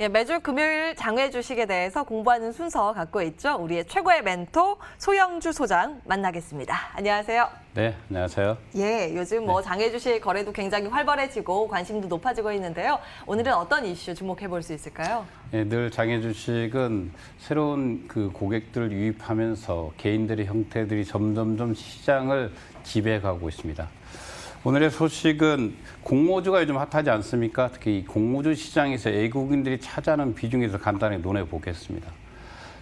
예, 매주 금요일 장외 주식에 대해서 공부하는 순서 갖고 있죠. 우리의 최고의 멘토 소영주 소장 만나겠습니다. 안녕하세요. 네, 안녕하세요. 예, 요즘 장외 주식 거래도 굉장히 활발해지고 관심도 높아지고 있는데요. 오늘은 어떤 이슈 주목해 볼 수 있을까요? 네, 늘 장외 주식은 새로운 고객들을 유입하면서 개인들의 형태들이 점점점 시장을 지배해가고 있습니다. 오늘의 소식은 공모주가 요즘 핫하지 않습니까? 특히 이 공모주 시장에서 외국인들이 차지하는 비중에서 간단히 논해 보겠습니다.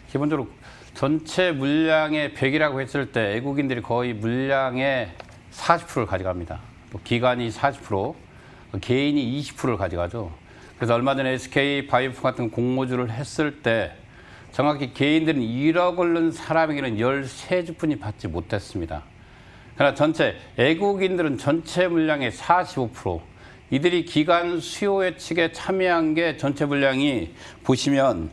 기본적으로 전체 물량의 100이라고 했을 때 외국인들이 거의 물량의 40%를 가져갑니다. 또 기관이 40%, 개인이 20%를 가져가죠. 그래서 얼마 전에 SK 바이오프 같은 공모주를 했을 때 정확히 개인들은 1억 원른 사람에게는 13주뿐이 받지 못했습니다. 그러나 전체 외국인들은 전체 물량의 45%, 이들이 기관 수요 예측에 참여한 게 전체 물량이 보시면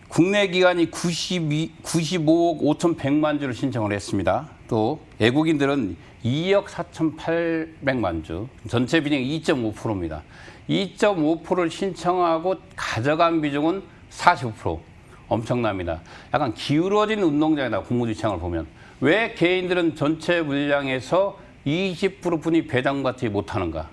국내 기관이 95억 5,100만 주를 신청을 했습니다. 또 외국인들은 2억 4,800만 주, 전체 비중이 2.5%입니다. 2.5%를 신청하고 가져간 비중은 45%. 엄청납니다. 약간 기울어진 운동장이다, 공모주 시장을 보면. 왜 개인들은 전체 물량에서 20%뿐이 배당받지 못하는가?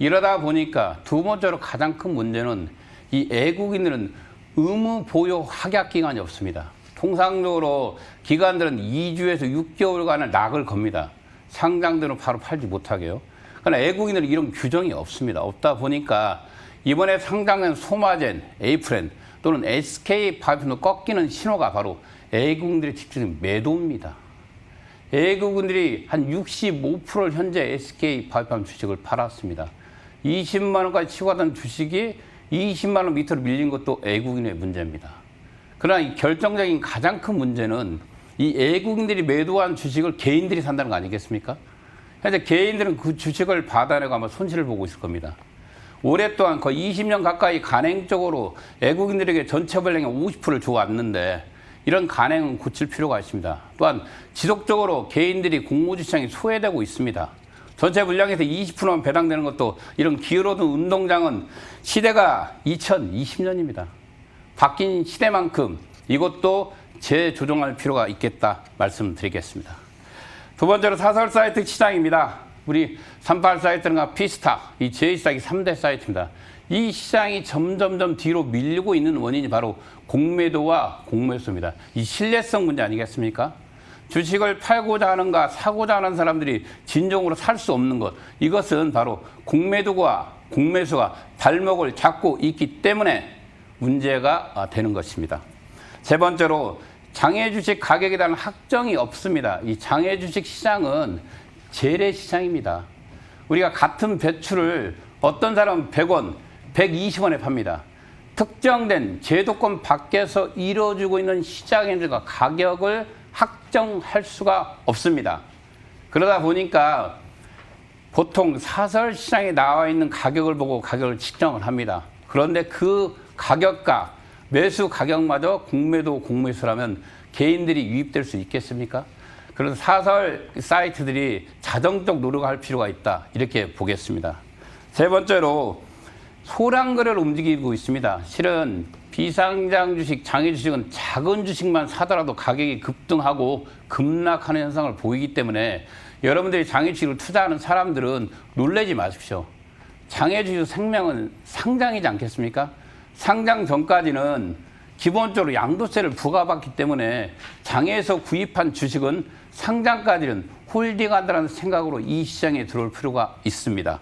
이러다 보니까 두 번째로 가장 큰 문제는 이 외국인들은 의무 보유 확약 기간이 없습니다. 통상적으로 기관들은 2주에서 6개월간을 낙을 겁니다. 상장들은 바로 팔지 못하게요. 그러나 외국인들은 이런 규정이 없습니다. 없다 보니까 이번에 상장된 소마젠, 에이프렌 또는 SK 바이오프도 꺾이는 신호가 바로 외국인들의 집중적인 매도입니다. 외국인들이 한 65%를 현재 SK 바이오팜 주식을 팔았습니다. 20만 원까지 치고 가던 주식이 20만 원 밑으로 밀린 것도 외국인의 문제입니다. 그러나 이 결정적인 가장 큰 문제는 이 외국인들이 매도한 주식을 개인들이 산다는 거 아니겠습니까? 현재 개인들은 그 주식을 받아내고 아마 손실을 보고 있을 겁니다. 오랫동안 거의 20년 가까이 간행적으로 외국인들에게 전체 물량의 50%를 줘왔는데 이런 간행은 고칠 필요가 있습니다. 또한 지속적으로 개인들이 공모주 시장에 소외되고 있습니다. 전체 물량에서 20%만 배당되는 것도 이런 기울어든 운동장은 시대가 2020년입니다. 바뀐 시대만큼 이것도 재조정할 필요가 있겠다 말씀드리겠습니다. 두 번째로 사설 사이트 시장입니다. 우리 38 사이트나 피스타, 이 제2시장이 3대 사이트입니다. 이 시장이 점점점 뒤로 밀리고 있는 원인이 바로 공매도와 공매수입니다. 이 신뢰성 문제 아니겠습니까? 주식을 팔고자 하는가 사고자 하는 사람들이 진정으로 살 수 없는 것, 이것은 바로 공매도와 공매수가 발목을 잡고 있기 때문에 문제가 되는 것입니다. 세 번째로 장외주식 가격에 대한 확정이 없습니다. 이 장외주식 시장은 재래시장입니다. 우리가 같은 배추를 어떤 사람은 100원, 120원에 팝니다. 특정된 제도권 밖에서 이루어지고 있는 시장인들과 가격을 확정할 수가 없습니다. 그러다 보니까 보통 사설 시장에 나와 있는 가격을 보고 가격을 측정을 합니다. 그런데 그 가격과 매수 가격마저 공매도 공매수라면 개인들이 유입될 수 있겠습니까? 그래서 사설 사이트들이 자정적 노력을 할 필요가 있다, 이렇게 보겠습니다. 세 번째로 소량 거래를 움직이고 있습니다. 실은 비상장 주식, 장외 주식은 작은 주식만 사더라도 가격이 급등하고 급락하는 현상을 보이기 때문에 여러분들이 장외 주식을 투자하는 사람들은 놀라지 마십시오. 장외 주식 생명은 상장이지 않겠습니까? 상장 전까지는 기본적으로 양도세를 부과받기 때문에 장외에서 구입한 주식은 상장까지는 홀딩한다는 생각으로 이 시장에 들어올 필요가 있습니다.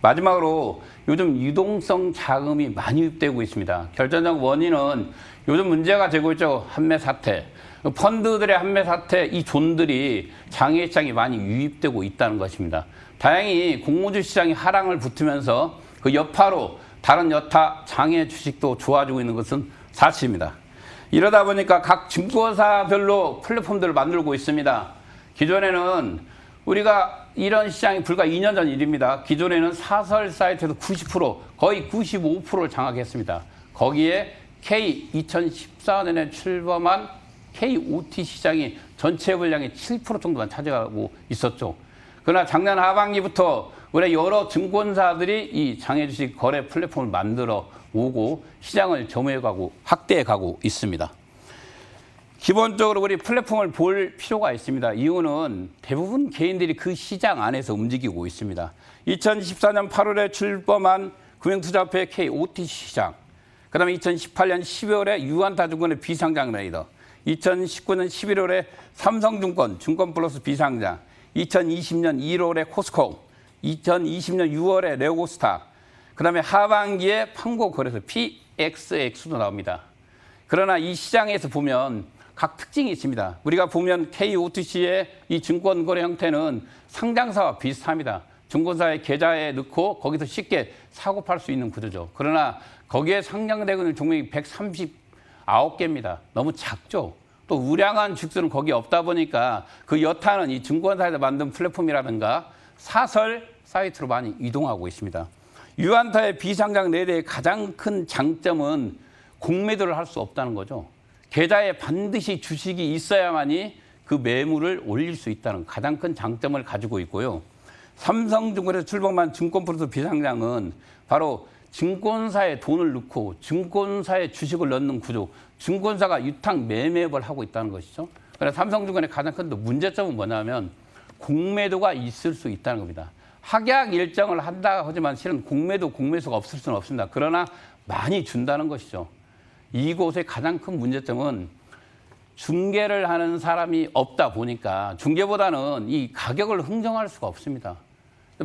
마지막으로 요즘 유동성 자금이 많이 유입되고 있습니다. 결정적 원인은 요즘 문제가 되고 있죠. 환매 사태. 펀드들의 환매 사태, 이 존들이 장외 시장에 많이 유입되고 있다는 것입니다. 다행히 공모주 시장이 하락을 붙으면서 그 여파로 다른 여타 장외 주식도 좋아지고 있는 것은 사실입니다. 이러다 보니까 각 증권사별로 플랫폼들을 만들고 있습니다. 기존에는 우리가 이런 시장이 불과 2년 전 일입니다. 기존에는 사설 사이트에서 90%, 거의 95%를 장악했습니다. 거기에 K 2014년에 출범한 KOT 시장이 전체 물량의 7% 정도만 차지하고 있었죠. 그러나 작년 하반기부터 올해 여러 증권사들이 이 장외주식 거래 플랫폼을 만들어 오고 시장을 점유해가고 확대해가고 있습니다. 기본적으로 우리 플랫폼을 볼 필요가 있습니다. 이유는 대부분 개인들이 그 시장 안에서 움직이고 있습니다. 2014년 8월에 출범한 금융투자협회 KOTC 시장, 그 다음에 2018년 12월에 유한타증권의 비상장 레이더, 2019년 11월에 삼성증권, 증권플러스 비상장, 2020년 1월에 코스코, 2020년 6월에 레고스타, 그 다음에 하반기에 판고거래소 PXX도 나옵니다. 그러나 이 시장에서 보면 각 특징이 있습니다. 우리가 보면 KOTC의 이 증권거래 형태는 상장사와 비슷합니다. 증권사의 계좌에 넣고 거기서 쉽게 사고 팔 수 있는 구조죠. 그러나 거기에 상장되고 있는 종목이 139개입니다. 너무 작죠. 또 우량한 주식수는 거기 없다 보니까 그 여타는 이 증권사에서 만든 플랫폼이라든가 사설 사이트로 많이 이동하고 있습니다. 유한타의 비상장 내대의 가장 큰 장점은 공매도를 할 수 없다는 거죠. 계좌에 반드시 주식이 있어야만이 그 매물을 올릴 수 있다는 가장 큰 장점을 가지고 있고요. 삼성증권에서 출범한 증권플러스 비상장은 바로 증권사에 돈을 넣고 증권사에 주식을 넣는 구조, 증권사가 유탁 매매업을 하고 있다는 것이죠. 그래서 삼성증권의 가장 큰 문제점은 뭐냐면 공매도가 있을 수 있다는 겁니다. 확약 일정을 한다 하지만 실은 공매도, 공매수가 없을 수는 없습니다. 그러나 많이 준다는 것이죠. 이곳의 가장 큰 문제점은 중개를 하는 사람이 없다 보니까 중개보다는 이 가격을 흥정할 수가 없습니다.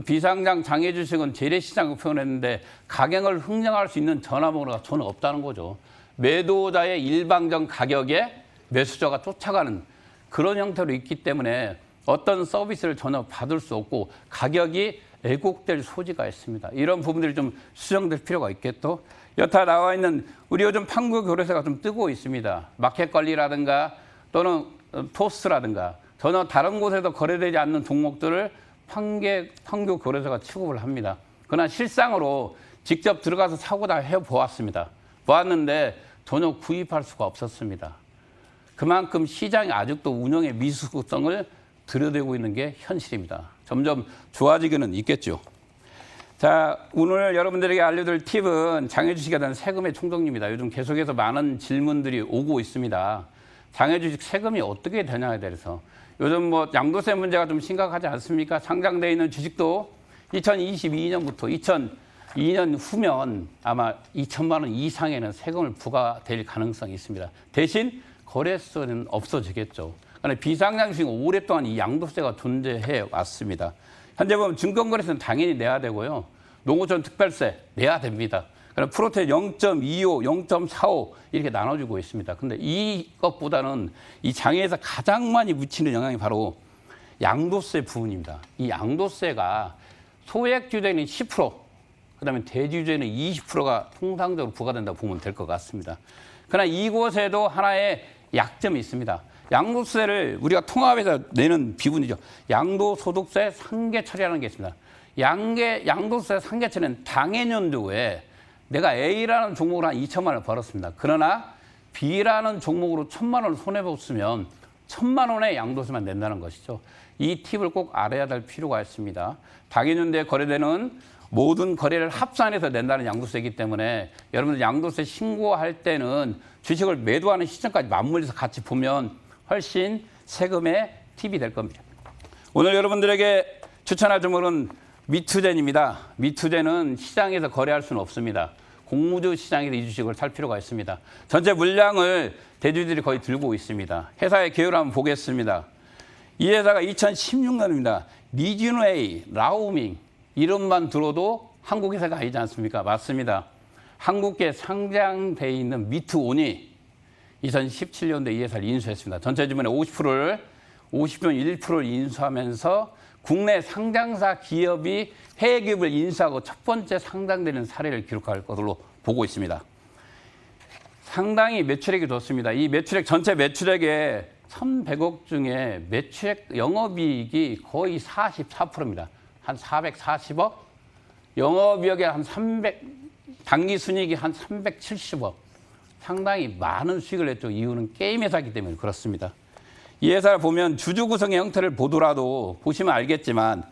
비상장 장외주식은 재래시장을 표현했는데 가격을 흥정할 수 있는 전화번호가 전혀 없다는 거죠. 매도자의 일방적 가격에 매수자가 쫓아가는 그런 형태로 있기 때문에 어떤 서비스를 전혀 받을 수 없고 가격이 왜곡될 소지가 있습니다. 이런 부분들이 좀 수정될 필요가 있겠죠. 여타 나와 있는 우리 요즘 판교 거래소가 좀 뜨고 있습니다. 마켓관리라든가 또는 토스라든가 전혀 다른 곳에서 거래되지 않는 종목들을 판교 거래소가 취급을 합니다. 그러나 실상으로 직접 들어가서 사고 다 해보았습니다. 보았는데 전혀 구입할 수가 없었습니다. 그만큼 시장이 아직도 운영의 미숙성을 들여대고 있는 게 현실입니다. 점점 좋아지기는 있겠죠. 자, 오늘 여러분들에게 알려드릴 팁은 장외주식에 대한 세금의 총정리입니다. 요즘 계속해서 많은 질문들이 오고 있습니다. 장외주식 세금이 어떻게 되냐에 대해서. 요즘 뭐 양도세 문제가 좀 심각하지 않습니까? 상장되어 있는 주식도 2022년부터 2002년 후면 아마 2천만 원 이상에는 세금을 부과될 가능성이 있습니다. 대신 거래소는 없어지겠죠. 그런데 비상장 주식은 오랫동안 이 양도세가 존재해 왔습니다. 현재 보면 증권거래소는 당연히 내야 되고요. 농어촌 특별세 내야 됩니다. 그럼 프로테 0.25, 0.45 이렇게 나눠주고 있습니다. 근데 이것보다는 이 장에서 가장 많이 묻히는 영향이 바로 양도세 부분입니다. 이 양도세가 소액주주에는 10%, 그다음에 대주주에는 20%가 통상적으로 부과된다고 보면 될 것 같습니다. 그러나 이곳에도 하나의 약점이 있습니다. 양도세를 우리가 통합해서 내는 비분이죠. 양도소득세 상계 처리라는 게 있습니다. 양도세 상계 처리는 당해년도에 내가 A라는 종목으로 한 2천만 원을 벌었습니다. 그러나 B라는 종목으로 1,000만 원을 손해봤으면 1,000만 원의 양도세만 낸다는 것이죠. 이 팁을 꼭 알아야 될 필요가 있습니다. 당해년도에 거래되는 모든 거래를 합산해서 낸다는 양도세이기 때문에 여러분들 양도세 신고할 때는 주식을 매도하는 시점까지 맞물려서 같이 보면 훨씬 세금의 팁이 될 겁니다. 오늘 여러분들에게 추천할 종목은 미투젠입니다. 미투젠은 시장에서 거래할 수는 없습니다. 공무주 시장에서 이 주식을 살 필요가 있습니다. 전체 물량을 대주주들이 거의 들고 있습니다. 회사의 계열을 한번 보겠습니다. 이 회사가 2016년입니다. 리지노에이, 라오밍 이름만 들어도 한국 회사가 아니지 않습니까? 맞습니다. 한국계 상장돼 있는 미투온이 2017년도에 이 회사를 인수했습니다. 전체 주문의 50.1%를 인수하면서 국내 상장사 기업이 해외 기업을 인수하고 첫 번째 상장되는 사례를 기록할 것으로 보고 있습니다. 상당히 매출액이 좋습니다. 이 매출액 전체 매출액의 1,100억 중에 매출액 영업이익이 거의 44%입니다. 한 440억, 영업이익의 한 300, 당기순이익이 한 370억. 상당히 많은 수익을 냈죠. 이유는 게임 회사이기 때문에 그렇습니다. 이 회사를 보면 주주 구성의 형태를 보더라도 보시면 알겠지만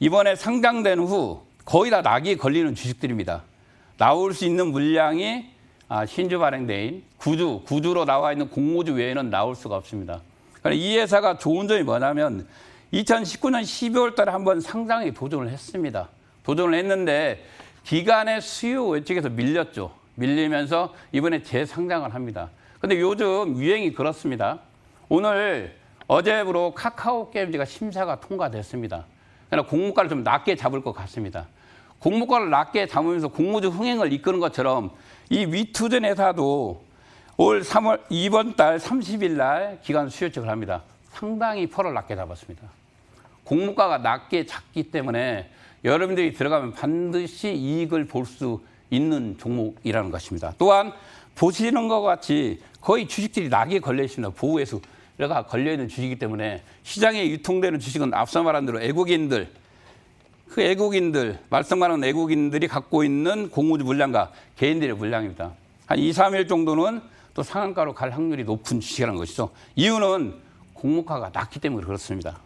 이번에 상장된 후 거의 다 낙이 걸리는 주식들입니다. 나올 수 있는 물량이 신주 발행대인 구주로 나와 있는 공모주 외에는 나올 수가 없습니다. 그러니까 이 회사가 좋은 점이 뭐냐면 2019년 12월 달에 한번 상장에 도전을 했습니다. 도전을 했는데 기간의 수요 외측에서 밀렸죠. 밀리면서 이번에 재상장을 합니다. 근데 요즘 유행이 그렇습니다. 오늘 어제부로 카카오 게임즈가 심사가 통과됐습니다. 그러나 공모가를 좀 낮게 잡을 것 같습니다. 공모가를 낮게 잡으면서 공모주 흥행을 이끄는 것처럼 이 위투젠 회사도 올 3월 이번 달 30일 날 기간 수요측을 합니다. 상당히 펄을 낮게 잡았습니다. 공모가가 낮게 잡기 때문에 여러분들이 들어가면 반드시 이익을 볼 수 있는 종목이라는 것입니다. 또한 보시는 것 같이 거의 주식들이 낙에 걸려 있습니다. 보호회수가 걸려 있는 주식이기 때문에 시장에 유통되는 주식은 앞서 말한 대로 말씀 많은 애국인들이 갖고 있는 공모주 물량과 개인들의 물량입니다. 한 2, 3일 정도는 또 상한가로 갈 확률이 높은 주식이라는 것이죠. 이유는 공모가가 낮기 때문에 그렇습니다.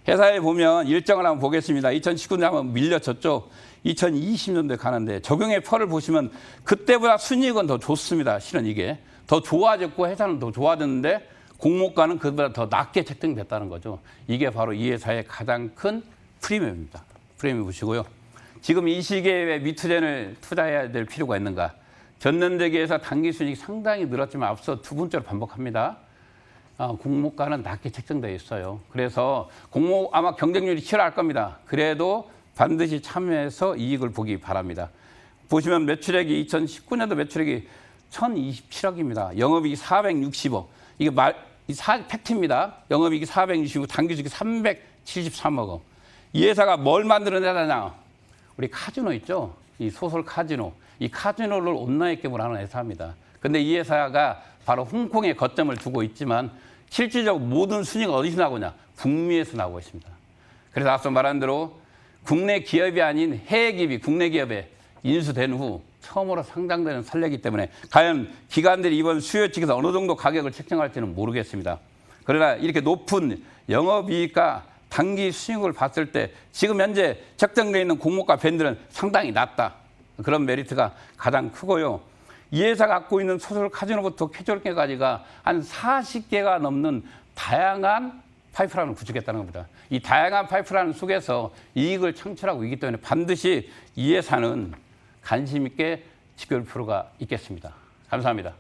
회사에 보면 일정을 한번 보겠습니다. 2019년에 한번 밀려졌죠. 2020년도에 가는데 적용의 펄을 보시면 그때보다 순이익은 더 좋습니다. 실은 이게 더 좋아졌고 회사는 더 좋아졌는데 공모가는 그보다 더 낮게 책정됐다는 거죠. 이게 바로 이 회사의 가장 큰 프리미엄입니다. 프리미엄 보시고요. 지금 이 시기에 왜 미투젠을 투자해야 될 필요가 있는가? 전년대기에서 단기 순이익이 상당히 늘었지만 앞서 두 번째로 반복합니다. 공모가는 낮게 책정되어 있어요. 그래서 아마 경쟁률이 치열할 겁니다. 그래도 반드시 참여해서 이익을 보기 바랍니다. 보시면 매출액이 2019년도 매출액이 1,027억입니다. 영업이익이 460억. 이게 팩트입니다. 영업이익이 460억, 당기수익이 373억 원. 이 회사가 뭘 만들어내느냐? 우리 카지노 있죠? 이 소설 카지노. 이 카지노를 온라인 게임을 하는 회사입니다. 근데 이 회사가 바로 홍콩에 거점을 두고 있지만 실질적으로 모든 순위가 어디서 나오냐? 북미에서 나오고 있습니다. 그래서 앞서 말한 대로 국내 기업이 아닌 해외 기업이 국내 기업에 인수된 후 처음으로 상장되는 선례이기 때문에 과연 기관들이 이번 수요 측에서 어느 정도 가격을 책정할지는 모르겠습니다. 그러나 이렇게 높은 영업이익과 단기 수익을 봤을 때 지금 현재 책정되어 있는 공모가 밴드는 상당히 낮다. 그런 메리트가 가장 크고요. 이 회사가 갖고 있는 소설 카지노부터 캐주얼게까지가 한 40개가 넘는 다양한 파이프라인을 구축했다는 겁니다. 이 다양한 파이프라인 속에서 이익을 창출하고 있기 때문에 반드시 이 회사는 관심 있게 지켜볼 필요가 있겠습니다. 감사합니다.